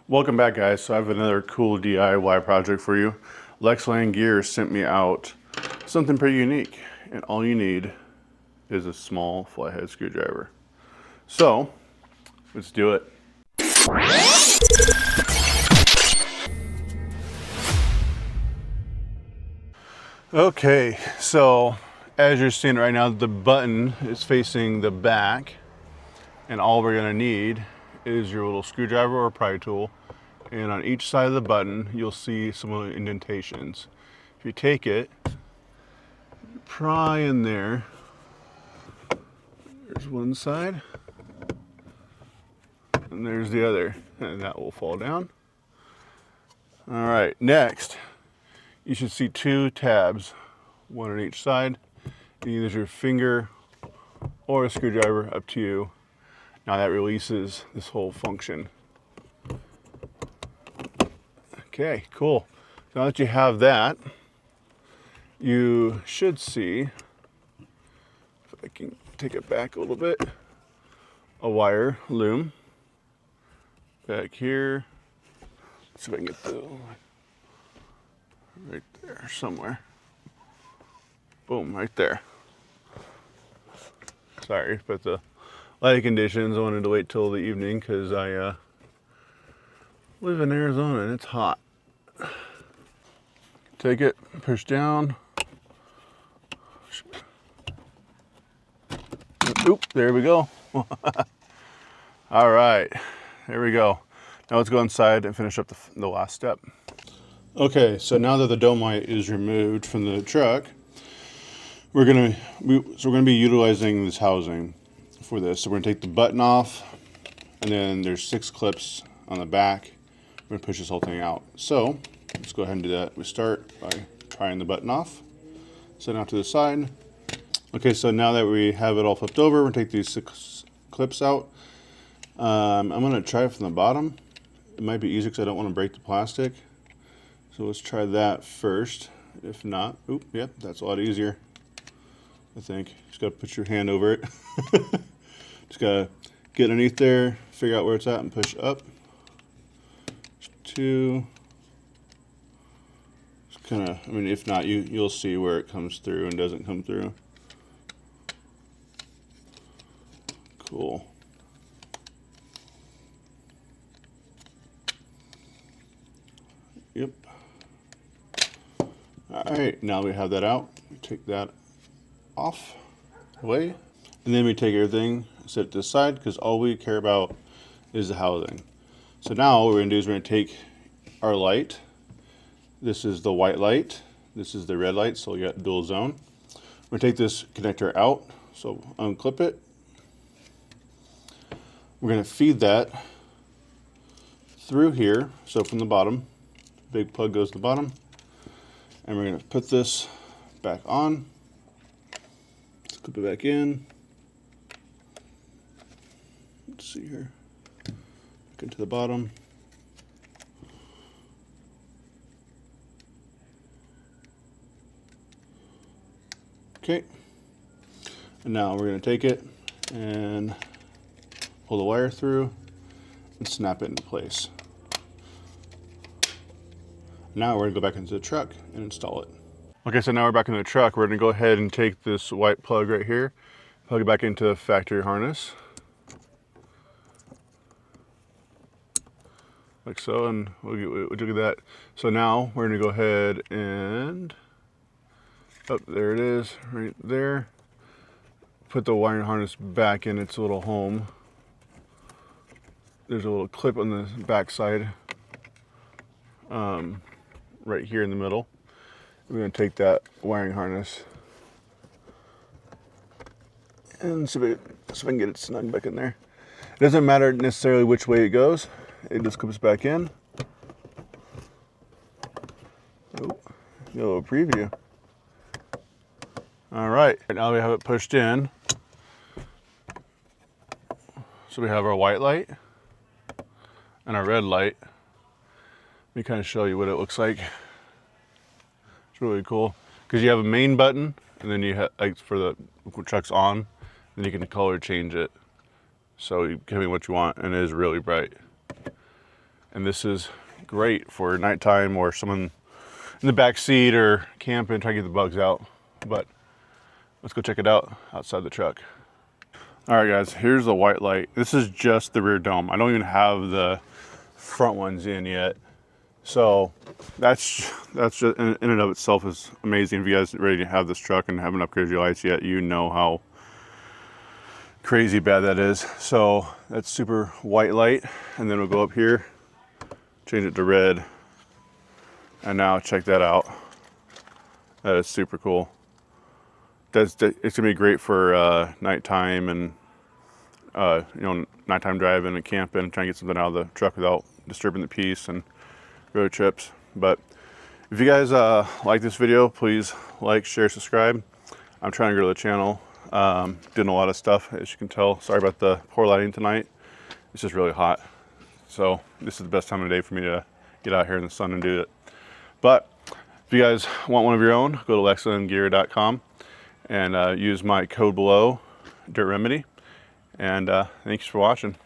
Welcome back, guys. So I have another cool DIY project for you. Lexland Gear sent me out something pretty unique, and all you need is a small flathead screwdriver. So let's do it. Okay, so as you're seeing right now, the button is facing the back, and all we're gonna need is your little screwdriver or pry tool. And on each side of the button, you'll see some little indentations. If you take it, pry in there. There's one side, and there's the other, and that will fall down. All right, next, you should see two tabs, one on each side. You use your finger or a screwdriver, up to you. Now that releases this whole function. Okay, cool. Now that you have that, you should see, if I can take it back a little bit, a wire loom back here. Let's see if I can get the right there somewhere. Boom, right there. Sorry, but the lighting conditions, I wanted to wait till the evening because I live in Arizona and it's hot. Take it, push down. Oop, there we go. All right, there we go. Now let's go inside and finish up the last step. Okay, so now that the dome light is removed from the truck, we're gonna be utilizing this housing for this. So we're gonna take the button off, and then there's 6 clips on the back. We're gonna push this whole thing out. So let's go ahead and do that. We start by prying the button off, set it out to the side. Okay, so now that we have it all flipped over, we're gonna take these 6 clips out. I'm gonna try it from the bottom. It might be easier because I don't want to break the plastic. So let's try that first. If not, oop, yep, that's a lot easier, I think. Just gotta put your hand over it. Just gotta get underneath there, figure out where it's at, and push up. 2. Just kind of, I mean, if not, you'll see where it comes through and doesn't come through. Cool. Yep. All right, now we have that out. We take that off, away, and then we take everything, set it to the side, because all we care about is the housing. So now what we're gonna do is we're gonna take our light. This is the white light. This is the red light, so you got dual zone. We're gonna take this connector out, so unclip it. We're gonna feed that through here, so from the bottom, big plug goes to the bottom, and we're gonna put this back on. Let's clip it back in. Let's see here. Back into the bottom. Okay. And now we're gonna take it and pull the wire through and snap it into place. Now we're gonna go back into the truck and install it. Okay, so now we're back in the truck. We're gonna go ahead and take this white plug right here, plug it back into the factory harness. Like so, and we'll look at that. So now we're gonna go ahead and, oh, there it is, right there. Put the wiring harness back in its little home. There's a little clip on the back side, right here in the middle. We're gonna take that wiring harness and see if I can get it snug back in there. It doesn't matter necessarily which way it goes. It just clips back in. Oh, a little preview. All right, now we have it pushed in. So we have our white light and our red light. Let me kind of show you what it looks like. It's really cool because you have a main button, and then you have, like, for the truck's on, then you can color change it. So you give me what you want, and it is really bright. And this is great for nighttime or someone in the back seat or camping, trying to get the bugs out. But let's go check it out outside the truck. All right, guys, here's the white light. This is just the rear dome. I don't even have the front ones in yet. So that's just in and of itself is amazing. If you guys are ready to have this truck and haven't upgraded your lights yet, you know how crazy bad that is. So that's super white light. And then we'll go up here, change it to red. And now check that out. That is super cool. It's gonna be great for nighttime and nighttime driving and camping, trying to get something out of the truck without disturbing the peace and road trips. But if you guys like this video, please like, share, subscribe. I'm trying to grow the channel, doing a lot of stuff, as you can tell. Sorry about the poor lighting tonight. It's just really hot. So this is the best time of the day for me to get out here in the sun and do it. But if you guys want one of your own, go to lexingtongear.com and use my code below, Dirt Remedy. And thanks for watching.